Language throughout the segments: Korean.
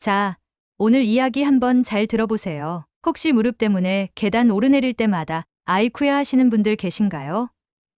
자, 오늘 이야기 한번 잘 들어보세요. 혹시 무릎 때문에 계단 오르내릴 때마다 아이쿠야 하시는 분들 계신가요?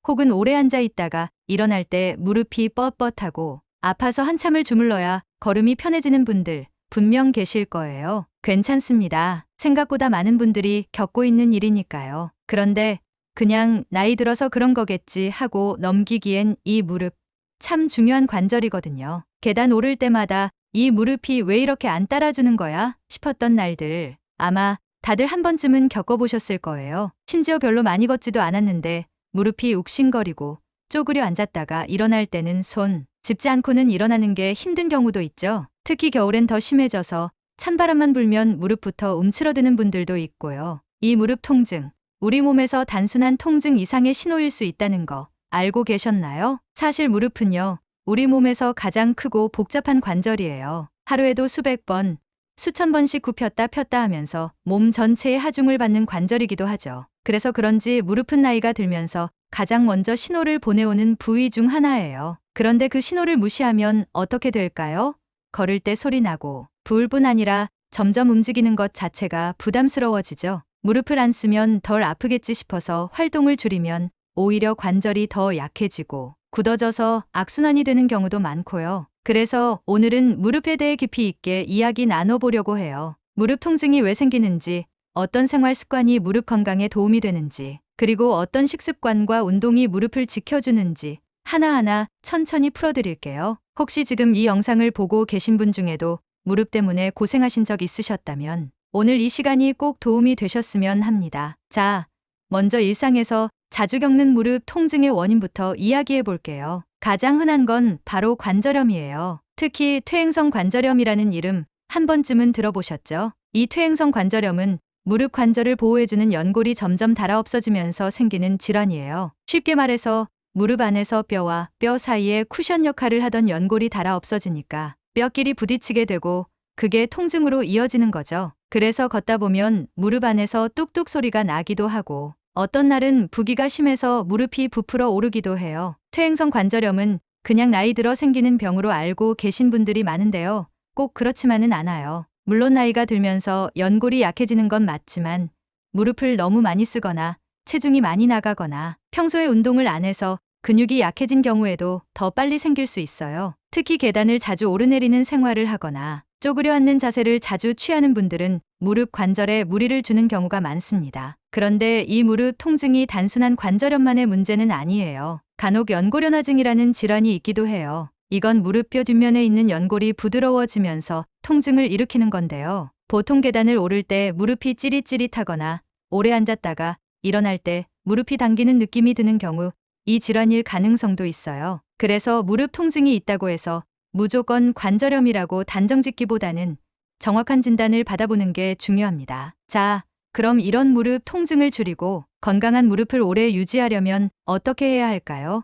혹은 오래 앉아 있다가 일어날 때 무릎이 뻣뻣하고 아파서 한참을 주물러야 걸음이 편해지는 분들 분명 계실 거예요. 괜찮습니다. 생각보다 많은 분들이 겪고 있는 일이니까요. 그런데 그냥 나이 들어서 그런 거겠지 하고 넘기기엔 이 무릎 참 중요한 관절이거든요. 계단 오를 때마다 이 무릎이 왜 이렇게 안 따라주는 거야 싶었던 날들 아마 다들 한 번쯤은 겪어보셨을 거예요. 심지어 별로 많이 걷지도 않았는데 무릎이 욱신거리고 쪼그려 앉았다가 일어날 때는 손 짚지 않고는 일어나는 게 힘든 경우도 있죠. 특히 겨울엔 더 심해져서 찬바람만 불면 무릎부터 움츠러드는 분들도 있고요. 이 무릎 통증, 우리 몸에서 단순한 통증 이상의 신호일 수 있다는 거 알고 계셨나요? 사실 무릎은요, 우리 몸에서 가장 크고 복잡한 관절이에요. 하루에도 수백 번, 수천 번씩 굽혔다 폈다 하면서 몸 전체의 하중을 받는 관절이기도 하죠. 그래서 그런지 무릎은 나이가 들면서 가장 먼저 신호를 보내오는 부위 중 하나예요. 그런데 그 신호를 무시하면 어떻게 될까요? 걸을 때 소리 나고 부을 뿐 아니라 점점 움직이는 것 자체가 부담스러워지죠. 무릎을 안 쓰면 덜 아프겠지 싶어서 활동을 줄이면 오히려 관절이 더 약해지고 굳어져서 악순환이 되는 경우도 많고요. 그래서 오늘은 무릎에 대해 깊이 있게 이야기 나눠보려고 해요. 무릎 통증이 왜 생기는지, 어떤 생활 습관이 무릎 건강에 도움이 되는지, 그리고 어떤 식습관과 운동이 무릎을 지켜주는지 하나하나 천천히 풀어드릴게요. 혹시 지금 이 영상을 보고 계신 분 중에도 무릎 때문에 고생하신 적 있으셨다면 오늘 이 시간이 꼭 도움이 되셨으면 합니다. 자, 먼저 일상에서 자주 겪는 무릎 통증의 원인부터 이야기해 볼게요. 가장 흔한 건 바로 관절염이에요. 특히 퇴행성 관절염이라는 이름 한 번쯤은 들어보셨죠? 이 퇴행성 관절염은 무릎 관절을 보호해주는 연골이 점점 닳아 없어지면서 생기는 질환이에요. 쉽게 말해서 무릎 안에서 뼈와 뼈 사이에 쿠션 역할을 하던 연골이 닳아 없어지니까 뼈끼리 부딪히게 되고 그게 통증으로 이어지는 거죠. 그래서 걷다 보면 무릎 안에서 뚝뚝 소리가 나기도 하고 어떤 날은 부기가 심해서 무릎이 부풀어 오르기도 해요. 퇴행성 관절염은 그냥 나이 들어 생기는 병으로 알고 계신 분들이 많은데요. 꼭 그렇지만은 않아요. 물론 나이가 들면서 연골이 약해지는 건 맞지만 무릎을 너무 많이 쓰거나 체중이 많이 나가거나 평소에 운동을 안 해서 근육이 약해진 경우에도 더 빨리 생길 수 있어요. 특히 계단을 자주 오르내리는 생활을 하거나 쪼그려 앉는 자세를 자주 취하는 분들은 무릎 관절에 무리를 주는 경우가 많습니다. 그런데 이 무릎 통증이 단순한 관절염만의 문제는 아니에요. 간혹 연골연화증이라는 질환이 있기도 해요. 이건 무릎뼈 뒷면에 있는 연골이 부드러워지면서 통증을 일으키는 건데요. 보통 계단을 오를 때 무릎이 찌릿찌릿하거나 오래 앉았다가 일어날 때 무릎이 당기는 느낌이 드는 경우 이 질환일 가능성도 있어요. 그래서 무릎 통증이 있다고 해서 무조건 관절염이라고 단정짓기보다는 정확한 진단을 받아보는 게 중요합니다. 자, 그럼 이런 무릎 통증을 줄이고 건강한 무릎을 오래 유지하려면 어떻게 해야 할까요?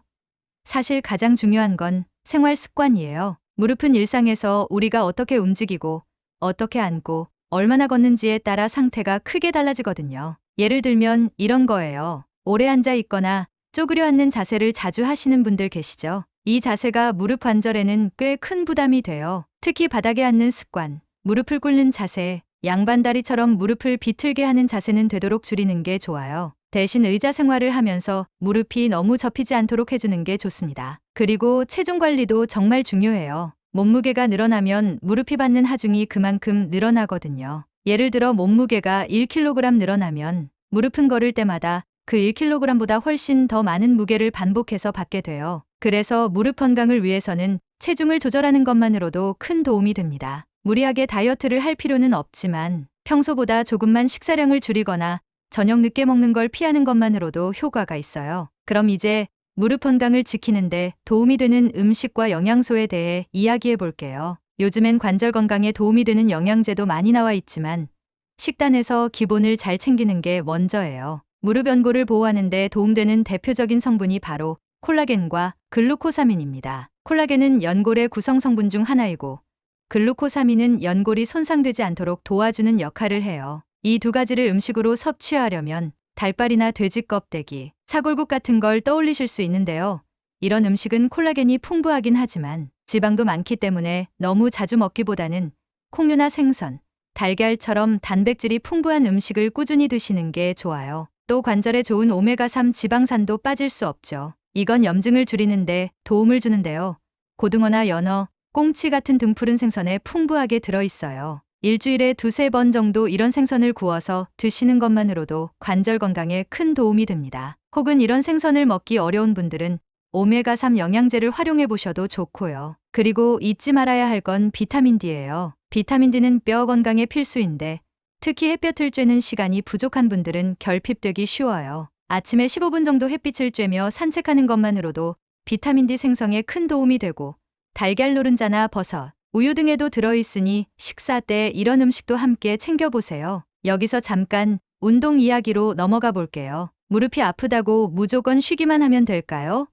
사실 가장 중요한 건 생활 습관이에요. 무릎은 일상에서 우리가 어떻게 움직이고 어떻게 앉고 얼마나 걷는지에 따라 상태가 크게 달라지거든요. 예를 들면 이런 거예요. 오래 앉아 있거나 쪼그려 앉는 자세를 자주 하시는 분들 계시죠? 이 자세가 무릎 관절에는 꽤 큰 부담이 돼요. 특히 바닥에 앉는 습관, 무릎을 꿇는 자세, 양반다리처럼 무릎을 비틀게 하는 자세는 되도록 줄이는 게 좋아요. 대신 의자 생활을 하면서 무릎이 너무 접히지 않도록 해주는 게 좋습니다. 그리고 체중 관리도 정말 중요해요. 몸무게가 늘어나면 무릎이 받는 하중이 그만큼 늘어나거든요. 예를 들어 몸무게가 1kg 늘어나면 무릎은 걸을 때마다 그 1kg보다 훨씬 더 많은 무게를 반복해서 받게 돼요. 그래서 무릎 건강을 위해서는 체중을 조절하는 것만으로도 큰 도움이 됩니다. 무리하게 다이어트를 할 필요는 없지만 평소보다 조금만 식사량을 줄이거나 저녁 늦게 먹는 걸 피하는 것만으로도 효과가 있어요. 그럼 이제 무릎 건강을 지키는데 도움이 되는 음식과 영양소에 대해 이야기해 볼게요. 요즘엔 관절 건강에 도움이 되는 영양제도 많이 나와 있지만 식단에서 기본을 잘 챙기는 게 먼저예요. 무릎 연골을 보호하는 데 도움되는 대표적인 성분이 바로 콜라겐과 글루코사민입니다. 콜라겐은 연골의 구성 성분 중 하나이고 글루코사민은 연골이 손상되지 않도록 도와주는 역할을 해요. 이 두 가지를 음식으로 섭취하려면 닭발이나 돼지 껍데기, 사골국 같은 걸 떠올리실 수 있는데요. 이런 음식은 콜라겐이 풍부하긴 하지만 지방도 많기 때문에 너무 자주 먹기보다는 콩류나 생선, 달걀처럼 단백질이 풍부한 음식을 꾸준히 드시는 게 좋아요. 또 관절에 좋은 오메가3 지방산도 빠질 수 없죠. 이건 염증을 줄이는데 도움을 주는데요. 고등어나 연어, 꽁치 같은 등푸른 생선에 풍부하게 들어있어요. 일주일에 두세 번 정도 이런 생선을 구워서 드시는 것만으로도 관절 건강에 큰 도움이 됩니다. 혹은 이런 생선을 먹기 어려운 분들은 오메가3 영양제를 활용해 보셔도 좋고요. 그리고 잊지 말아야 할 건 비타민 D예요. 비타민 D는 뼈 건강에 필수인데 특히 햇볕을 쬐는 시간이 부족한 분들은 결핍되기 쉬워요. 아침에 15분 정도 햇빛을 쬐며 산책하는 것만으로도 비타민 D 생성에 큰 도움이 되고 달걀 노른자나 버섯, 우유 등에도 들어있으니 식사 때 이런 음식도 함께 챙겨보세요. 여기서 잠깐 운동 이야기로 넘어가 볼게요. 무릎이 아프다고 무조건 쉬기만 하면 될까요?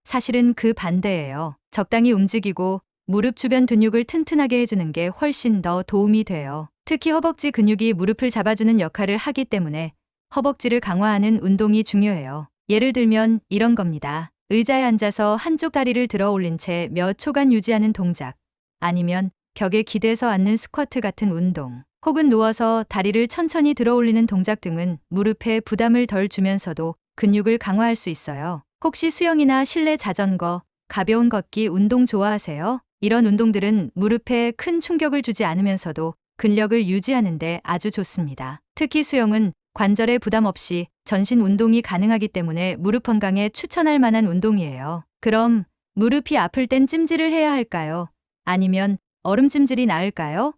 사실은 그 반대예요. 적당히 움직이고 무릎 주변 근육을 튼튼하게 해주는 게 훨씬 더 도움이 돼요. 특히 허벅지 근육이 무릎을 잡아주는 역할을 하기 때문에 허벅지를 강화하는 운동이 중요해요. 예를 들면 이런 겁니다. 의자에 앉아서 한쪽 다리를 들어 올린 채 몇 초간 유지하는 동작, 아니면 벽에 기대서 앉는 스쿼트 같은 운동, 혹은 누워서 다리를 천천히 들어 올리는 동작 등은 무릎에 부담을 덜 주면서도 근육을 강화할 수 있어요. 혹시 수영이나 실내 자전거, 가벼운 걷기 운동 좋아하세요? 이런 운동들은 무릎에 큰 충격을 주지 않으면서도 근력을 유지하는 데 아주 좋습니다. 특히 수영은 관절에 부담 없이 전신 운동이 가능하기 때문에 무릎 건강에 추천할 만한 운동이에요. 그럼 무릎이 아플 땐 찜질을 해야 할까요? 아니면 얼음찜질이 나을까요?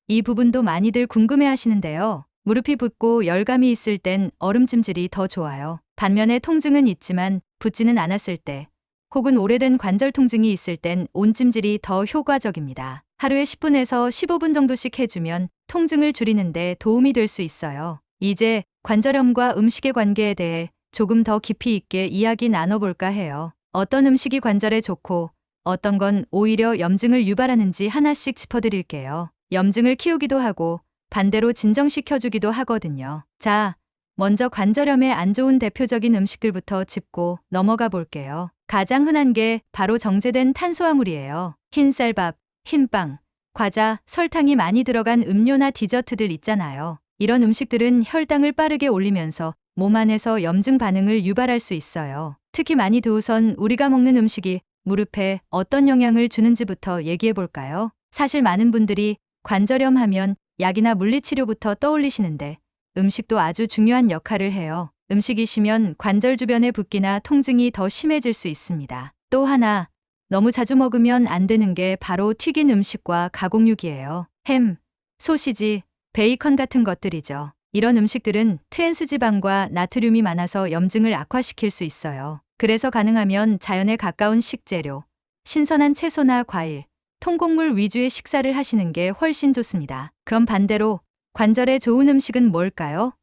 이 부분도 많이들 궁금해 하시는데요. 무릎이 붓고 열감이 있을 땐 얼음찜질이 더 좋아요. 반면에 통증은 있지만 붓지는 않았을 때, 혹은 오래된 관절 통증이 있을 땐 온찜질이 더 효과적입니다. 하루에 10분에서 15분 정도씩 해주면 통증을 줄이는데 도움이 될 수 있어요. 이제 관절염과 음식의 관계에 대해 조금 더 깊이 있게 이야기 나눠볼까 해요. 어떤 음식이 관절에 좋고 어떤 건 오히려 염증을 유발하는지 하나씩 짚어드릴게요. 염증을 키우기도 하고 반대로 진정시켜주기도 하거든요. 자, 먼저 관절염에 안 좋은 대표적인 음식들부터 짚고 넘어가 볼게요. 가장 흔한 게 바로 정제된 탄수화물이에요. 흰쌀밥, 흰빵, 과자, 설탕이 많이 들어간 음료나 디저트들 있잖아요. 이런 음식들은 혈당을 빠르게 올리면서 몸 안에서 염증 반응을 유발할 수 있어요. 특히 많이 우선 우리가 먹는 음식이 무릎에 어떤 영향을 주는지부터 얘기해 볼까요? 사실 많은 분들이 관절염 하면 약이나 물리치료부터 떠올리시는데 음식도 아주 중요한 역할을 해요. 음식이시면 관절 주변의 붓기나 통증이 더 심해질 수 있습니다. 또 하나, 너무 자주 먹으면 안 되는 게 바로 튀긴 음식과 가공육이에요. 햄, 소시지, 베이컨 같은 것들이죠. 이런 음식들은 트랜스 지방과 나트륨이 많아서 염증을 악화시킬 수 있어요. 그래서 가능하면 자연에 가까운 식재료, 신선한 채소나 과일, 통곡물 위주의 식사를 하시는 게 훨씬 좋습니다. 그럼 반대로 관절에 좋은 음식은 뭘까요?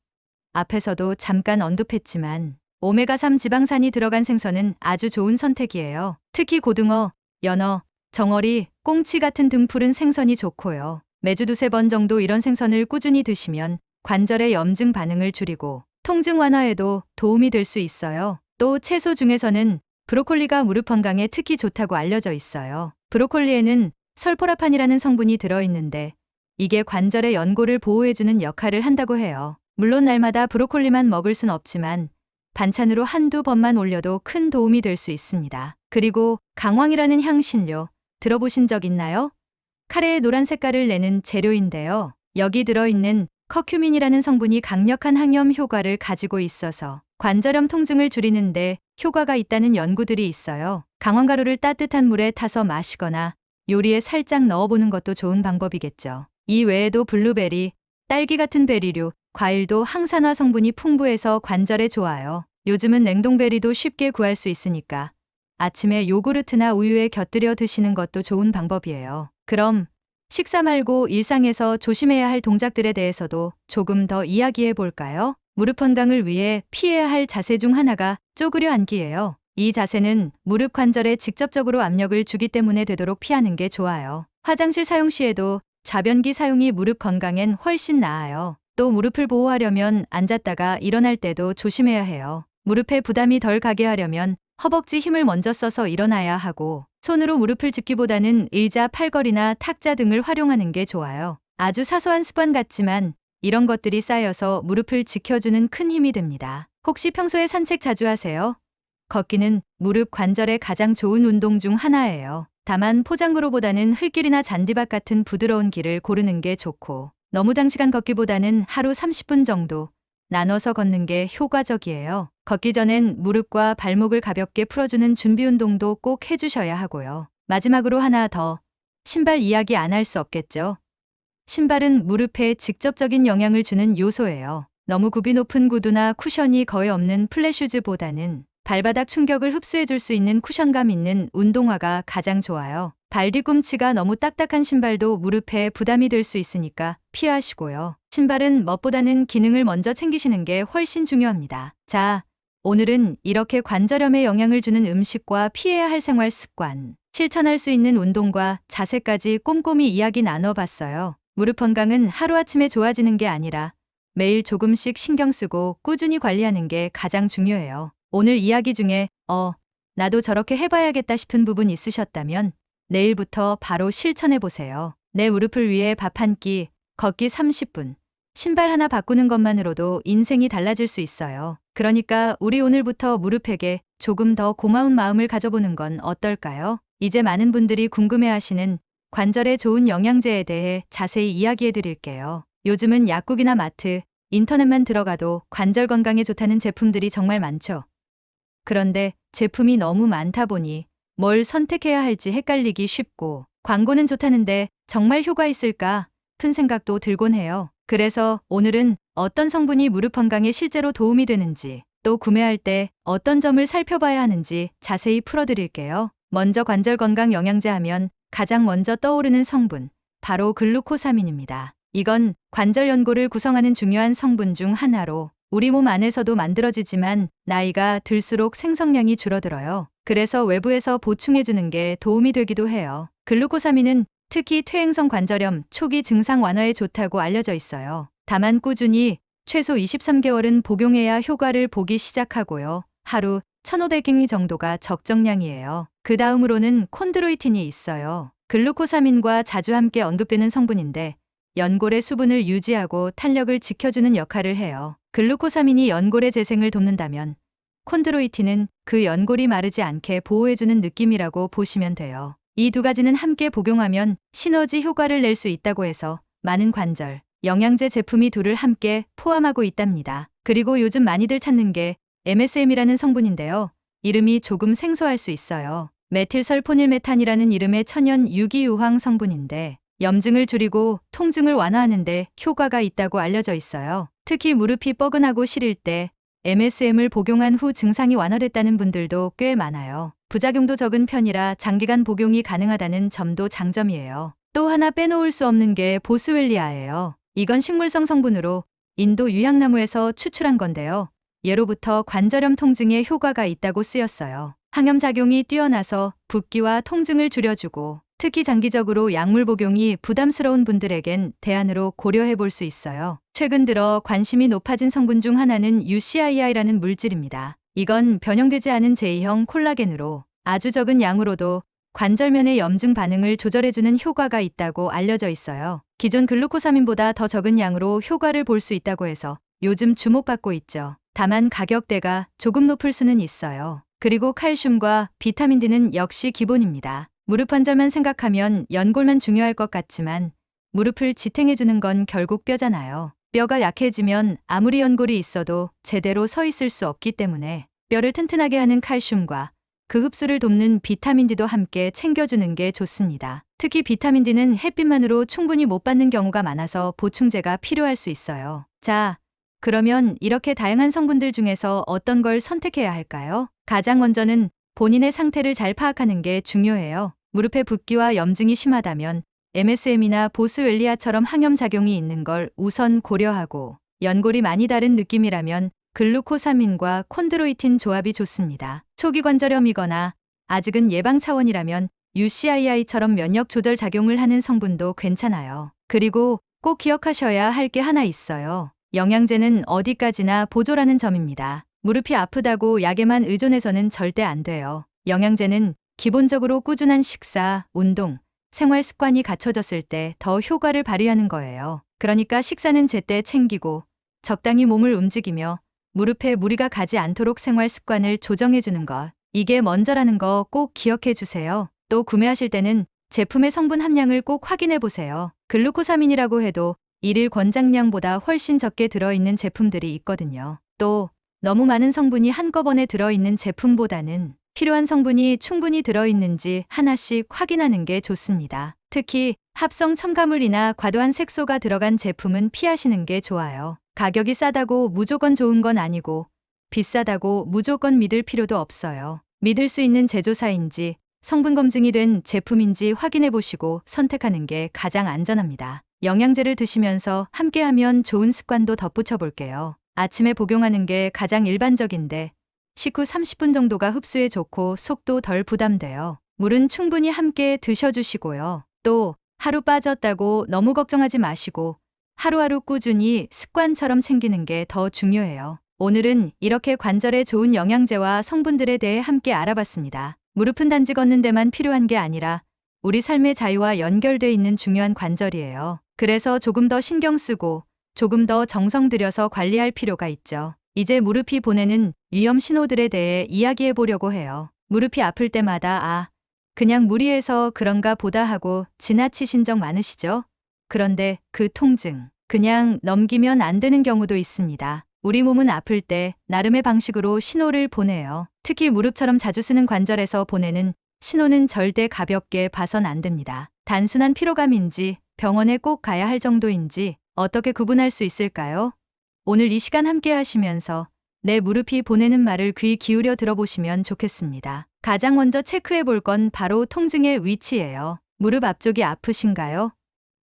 앞에서도 잠깐 언급했지만 오메가3 지방산이 들어간 생선은 아주 좋은 선택이에요. 특히 고등어, 연어, 정어리, 꽁치 같은 등푸른 생선이 좋고요. 매주 두세 번 정도 이런 생선을 꾸준히 드시면 관절의 염증 반응을 줄이고 통증 완화에도 도움이 될 수 있어요. 또 채소 중에서는 브로콜리가 무릎 건강에 특히 좋다고 알려져 있어요. 브로콜리에는 설포라판이라는 성분이 들어있는데 이게 관절의 연골을 보호해주는 역할을 한다고 해요. 물론 날마다 브로콜리만 먹을 순 없지만 반찬으로 한두 번만 올려도 큰 도움이 될 수 있습니다. 그리고 강황이라는 향신료 들어보신 적 있나요? 카레의 노란 색깔을 내는 재료인데요. 여기 들어있는 커큐민이라는 성분이 강력한 항염 효과를 가지고 있어서 관절염 통증을 줄이는데 효과가 있다는 연구들이 있어요. 강황가루를 따뜻한 물에 타서 마시거나 요리에 살짝 넣어보는 것도 좋은 방법이겠죠. 이 외에도 블루베리, 딸기 같은 베리류, 과일도 항산화 성분이 풍부해서 관절에 좋아요. 요즘은 냉동베리도 쉽게 구할 수 있으니까 아침에 요구르트나 우유에 곁들여 드시는 것도 좋은 방법이에요. 그럼 식사 말고 일상에서 조심해야 할 동작들에 대해서도 조금 더 이야기해 볼까요? 무릎 건강을 위해 피해야 할 자세 중 하나가 쪼그려 앉기예요. 이 자세는 무릎 관절에 직접적으로 압력을 주기 때문에 되도록 피하는 게 좋아요. 화장실 사용 시에도 좌변기 사용이 무릎 건강엔 훨씬 나아요. 또 무릎을 보호하려면 앉았다가 일어날 때도 조심해야 해요. 무릎에 부담이 덜 가게 하려면 허벅지 힘을 먼저 써서 일어나야 하고 손으로 무릎을 짚기보다는 의자, 팔걸이나 탁자 등을 활용하는 게 좋아요. 아주 사소한 습관 같지만 이런 것들이 쌓여서 무릎을 지켜주는 큰 힘이 됩니다. 혹시 평소에 산책 자주 하세요? 걷기는 무릎 관절에 가장 좋은 운동 중 하나예요. 다만 포장구로보다는 흙길이나 잔디밭 같은 부드러운 길을 고르는 게 좋고 너무 장시간 걷기보다는 하루 30분 정도 나눠서 걷는 게 효과적이에요. 걷기 전엔 무릎과 발목을 가볍게 풀어주는 준비 운동도 꼭 해주셔야 하고요. 마지막으로 하나 더, 신발 이야기 안 할 수 없겠죠? 신발은 무릎에 직접적인 영향을 주는 요소예요. 너무 굽이 높은 구두나 쿠션이 거의 없는 플랫슈즈보다는 발바닥 충격을 흡수해줄 수 있는 쿠션감 있는 운동화가 가장 좋아요. 발 뒤꿈치가 너무 딱딱한 신발도 무릎에 부담이 될 수 있으니까 피하시고요. 신발은 멋보다는 기능을 먼저 챙기시는 게 훨씬 중요합니다. 자, 오늘은 이렇게 관절염에 영향을 주는 음식과 피해야 할 생활 습관, 실천할 수 있는 운동과 자세까지 꼼꼼히 이야기 나눠봤어요. 무릎 건강은 하루아침에 좋아지는 게 아니라 매일 조금씩 신경 쓰고 꾸준히 관리하는 게 가장 중요해요. 오늘 이야기 중에 나도 저렇게 해봐야겠다 싶은 부분 있으셨다면 내일부터 바로 실천해보세요. 내 무릎을 위해 밥 한 끼, 걷기 30분, 신발 하나 바꾸는 것만으로도 인생이 달라질 수 있어요. 그러니까 우리 오늘부터 무릎에게 조금 더 고마운 마음을 가져보는 건 어떨까요? 이제 많은 분들이 궁금해하시는 관절에 좋은 영양제에 대해 자세히 이야기해 드릴게요. 요즘은 약국이나 마트, 인터넷만 들어가도 관절 건강에 좋다는 제품들이 정말 많죠. 그런데 제품이 너무 많다 보니 뭘 선택해야 할지 헷갈리기 쉽고 광고는 좋다는데 정말 효과 있을까 싶은 생각도 들곤 해요. 그래서 오늘은 어떤 성분이 무릎 건강에 실제로 도움이 되는지 또 구매할 때 어떤 점을 살펴봐야 하는지 자세히 풀어드릴게요. 먼저 관절 건강 영양제 하면 가장 먼저 떠오르는 성분, 바로 글루코사민입니다. 이건 관절 연골을 구성하는 중요한 성분 중 하나로 우리 몸 안에서도 만들어지지만 나이가 들수록 생성량이 줄어들어요. 그래서 외부에서 보충해주는 게 도움이 되기도 해요. 글루코사민은 특히 퇴행성 관절염 초기 증상 완화에 좋다고 알려져 있어요. 다만 꾸준히 최소 23개월은 복용해야 효과를 보기 시작하고요. 하루 1500mg 정도가 적정량이에요. 그 다음으로는 콘드로이틴이 있어요. 글루코사민과 자주 함께 언급되는 성분인데 연골의 수분을 유지하고 탄력을 지켜주는 역할을 해요. 글루코사민이 연골의 재생을 돕는다면 콘드로이틴은 그 연골이 마르지 않게 보호해주는 느낌이라고 보시면 돼요. 이 두 가지는 함께 복용하면 시너지 효과를 낼 수 있다고 해서 많은 관절, 영양제 제품이 둘을 함께 포함하고 있답니다. 그리고 요즘 많이들 찾는 게 MSM이라는 성분인데요. 이름이 조금 생소할 수 있어요. 메틸설포닐메탄이라는 이름의 천연 유기유황 성분인데 염증을 줄이고 통증을 완화하는 데 효과가 있다고 알려져 있어요. 특히 무릎이 뻐근하고 시릴 때 MSM을 복용한 후 증상이 완화됐다는 분들도 꽤 많아요. 부작용도 적은 편이라 장기간 복용이 가능하다는 점도 장점이에요. 또 하나 빼놓을 수 없는 게 보스웰리아예요. 이건 식물성 성분으로 인도 유향나무에서 추출한 건데요. 예로부터 관절염 통증에 효과가 있다고 쓰였어요. 항염작용이 뛰어나서 붓기와 통증을 줄여주고 특히 장기적으로 약물 복용이 부담스러운 분들에겐 대안으로 고려해 볼 수 있어요. 최근 들어 관심이 높아진 성분 중 하나는 UCII라는 물질입니다. 이건 변형되지 않은 제2형 콜라겐으로 아주 적은 양으로도 관절면의 염증 반응을 조절해주는 효과가 있다고 알려져 있어요. 기존 글루코사민보다 더 적은 양으로 효과를 볼 수 있다고 해서 요즘 주목받고 있죠. 다만 가격대가 조금 높을 수는 있어요. 그리고 칼슘과 비타민 D는 역시 기본입니다. 무릎 관절만 생각하면 연골만 중요할 것 같지만 무릎을 지탱해주는 건 결국 뼈잖아요. 뼈가 약해지면 아무리 연골이 있어도 제대로 서 있을 수 없기 때문에 뼈를 튼튼하게 하는 칼슘과 그 흡수를 돕는 비타민 D도 함께 챙겨주는 게 좋습니다. 특히 비타민 D는 햇빛만으로 충분히 못 받는 경우가 많아서 보충제가 필요할 수 있어요. 자, 그러면 이렇게 다양한 성분들 중에서 어떤 걸 선택해야 할까요? 가장 먼저는 본인의 상태를 잘 파악하는 게 중요해요. 무릎에 붓기와 염증이 심하다면 MSM이나 보스웰리아처럼 항염작용이 있는 걸 우선 고려하고 연골이 많이 다른 느낌이라면 글루코사민과 콘드로이틴 조합이 좋습니다. 초기 관절염이거나 아직은 예방 차원이라면 UCII처럼 면역 조절 작용을 하는 성분도 괜찮아요. 그리고 꼭 기억하셔야 할 게 하나 있어요. 영양제는 어디까지나 보조라는 점입니다. 무릎이 아프다고 약에만 의존해서는 절대 안 돼요. 영양제는 기본적으로 꾸준한 식사, 운동, 생활 습관이 갖춰졌을 때 더 효과를 발휘하는 거예요. 그러니까 식사는 제때 챙기고 적당히 몸을 움직이며 무릎에 무리가 가지 않도록 생활 습관을 조정해주는 것. 이게 먼저라는 거 꼭 기억해 주세요. 또 구매하실 때는 제품의 성분 함량을 꼭 확인해 보세요. 글루코사민이라고 해도 일일 권장량보다 훨씬 적게 들어있는 제품들이 있거든요. 또 너무 많은 성분이 한꺼번에 들어있는 제품보다는 필요한 성분이 충분히 들어있는지 하나씩 확인하는 게 좋습니다. 특히 합성 첨가물이나 과도한 색소가 들어간 제품은 피하시는 게 좋아요. 가격이 싸다고 무조건 좋은 건 아니고 비싸다고 무조건 믿을 필요도 없어요. 믿을 수 있는 제조사인지 성분 검증이 된 제품인지 확인해 보시고 선택하는 게 가장 안전합니다. 영양제를 드시면서 함께하면 좋은 습관도 덧붙여 볼게요. 아침에 복용하는 게 가장 일반적인데 식후 30분 정도가 흡수에 좋고 속도 덜 부담돼요. 물은 충분히 함께 드셔주시고요. 또 하루 빠졌다고 너무 걱정하지 마시고 하루하루 꾸준히 습관처럼 챙기는 게 더 중요해요. 오늘은 이렇게 관절에 좋은 영양제와 성분들에 대해 함께 알아봤습니다. 무릎은 단지 걷는 데만 필요한 게 아니라 우리 삶의 자유와 연결돼 있는 중요한 관절이에요. 그래서 조금 더 신경 쓰고 조금 더 정성 들여서 관리할 필요가 있죠. 이제 무릎이 보내는 위험 신호들에 대해 이야기해 보려고 해요. 무릎이 아플 때마다 그냥 무리해서 그런가 보다 하고 지나치신 적 많으시죠? 그런데 그 통증, 그냥 넘기면 안 되는 경우도 있습니다. 우리 몸은 아플 때 나름의 방식으로 신호를 보내요. 특히 무릎처럼 자주 쓰는 관절에서 보내는 신호는 절대 가볍게 봐선 안 됩니다. 단순한 피로감인지 병원에 꼭 가야 할 정도인지 어떻게 구분할 수 있을까요? 오늘 이 시간 함께 하시면서 내 무릎이 보내는 말을 귀 기울여 들어보시면 좋겠습니다. 가장 먼저 체크해 볼 건 바로 통증의 위치예요. 무릎 앞쪽이 아프신가요?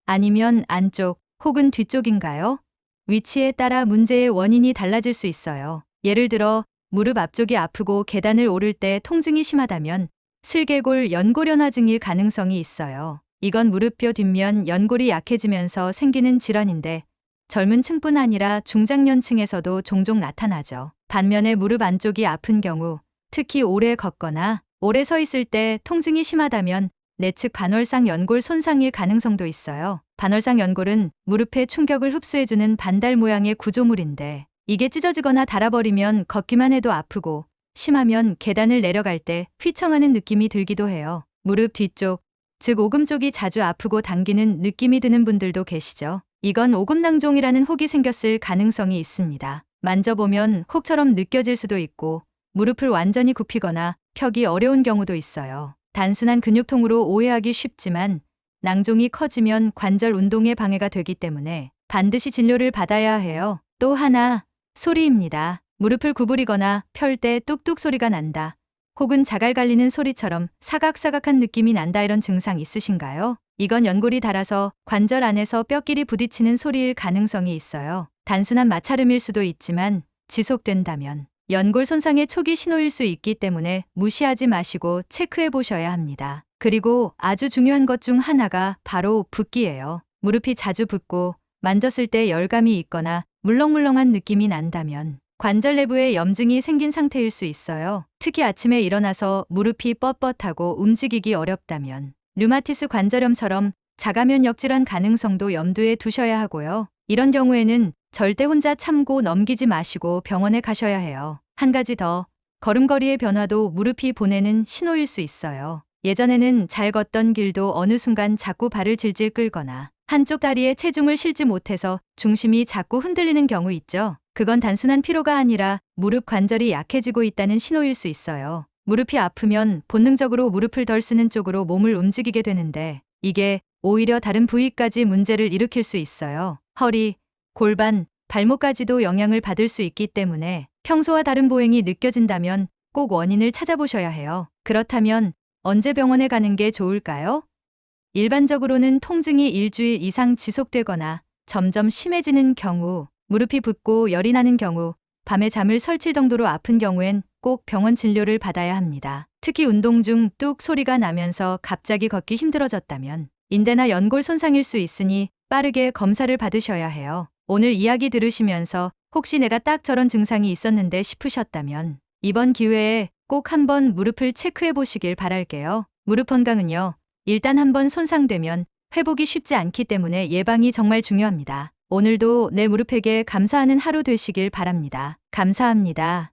아니면 안쪽 혹은 뒤쪽인가요? 위치에 따라 문제의 원인이 달라질 수 있어요. 예를 들어 무릎 앞쪽이 아프고 계단을 오를 때 통증이 심하다면 슬개골 연골연화증일 가능성이 있어요. 이건 무릎뼈 뒷면 연골이 약해지면서 생기는 질환인데 젊은 층뿐 아니라 중장년층에서도 종종 나타나죠. 반면에 무릎 안쪽이 아픈 경우, 특히 오래 걷거나 오래 서 있을 때 통증이 심하다면 내측 반월상 연골 손상일 가능성도 있어요. 반월상 연골은 무릎에 충격을 흡수해주는 반달 모양의 구조물인데 이게 찢어지거나 닳아버리면 걷기만 해도 아프고 심하면 계단을 내려갈 때 휘청하는 느낌이 들기도 해요. 무릎 뒤쪽, 즉 오금 쪽이 자주 아프고 당기는 느낌이 드는 분들도 계시죠. 이건 오금낭종이라는 혹이 생겼을 가능성이 있습니다. 만져보면 혹처럼 느껴질 수도 있고 무릎을 완전히 굽히거나 펴기 어려운 경우도 있어요. 단순한 근육통으로 오해하기 쉽지만 낭종이 커지면 관절 운동에 방해가 되기 때문에 반드시 진료를 받아야 해요. 또 하나, 소리입니다. 무릎을 구부리거나 펼 때 뚝뚝 소리가 난다. 혹은 자갈 갈리는 소리처럼 사각사각한 느낌이 난다 이런 증상 있으신가요? 이건 연골이 닳아서 관절 안에서 뼈끼리 부딪히는 소리일 가능성이 있어요. 단순한 마찰음일 수도 있지만 지속된다면 연골 손상의 초기 신호일 수 있기 때문에 무시하지 마시고 체크해 보셔야 합니다. 그리고 아주 중요한 것 중 하나가 바로 붓기예요. 무릎이 자주 붓고 만졌을 때 열감이 있거나 물렁물렁한 느낌이 난다면 관절 내부에 염증이 생긴 상태일 수 있어요. 특히 아침에 일어나서 무릎이 뻣뻣하고 움직이기 어렵다면 류마티스 관절염처럼 자가면역 질환 가능성도 염두에 두셔야 하고요. 이런 경우에는 절대 혼자 참고 넘기지 마시고 병원에 가셔야 해요. 한 가지 더, 걸음걸이의 변화도 무릎이 보내는 신호일 수 있어요. 예전에는 잘 걷던 길도 어느 순간 자꾸 발을 질질 끌거나 한쪽 다리에 체중을 실지 못해서 중심이 자꾸 흔들리는 경우 있죠. 그건 단순한 피로가 아니라 무릎 관절이 약해지고 있다는 신호일 수 있어요. 무릎이 아프면 본능적으로 무릎을 덜 쓰는 쪽으로 몸을 움직이게 되는데 이게 오히려 다른 부위까지 문제를 일으킬 수 있어요. 허리, 골반, 발목까지도 영향을 받을 수 있기 때문에 평소와 다른 보행이 느껴진다면 꼭 원인을 찾아보셔야 해요. 그렇다면 언제 병원에 가는 게 좋을까요? 일반적으로는 통증이 일주일 이상 지속되거나 점점 심해지는 경우, 무릎이 붓고 열이 나는 경우, 밤에 잠을 설칠 정도로 아픈 경우엔 꼭 병원 진료를 받아야 합니다. 특히 운동 중 뚝 소리가 나면서 갑자기 걷기 힘들어졌다면 인대나 연골 손상일 수 있으니 빠르게 검사를 받으셔야 해요. 오늘 이야기 들으시면서 혹시 내가 딱 저런 증상이 있었는데 싶으셨다면 이번 기회에 꼭 한번 무릎을 체크해 보시길 바랄게요. 무릎 건강은요, 일단 한번 손상되면 회복이 쉽지 않기 때문에 예방이 정말 중요합니다. 오늘도 내 무릎에게 감사하는 하루 되시길 바랍니다. 감사합니다.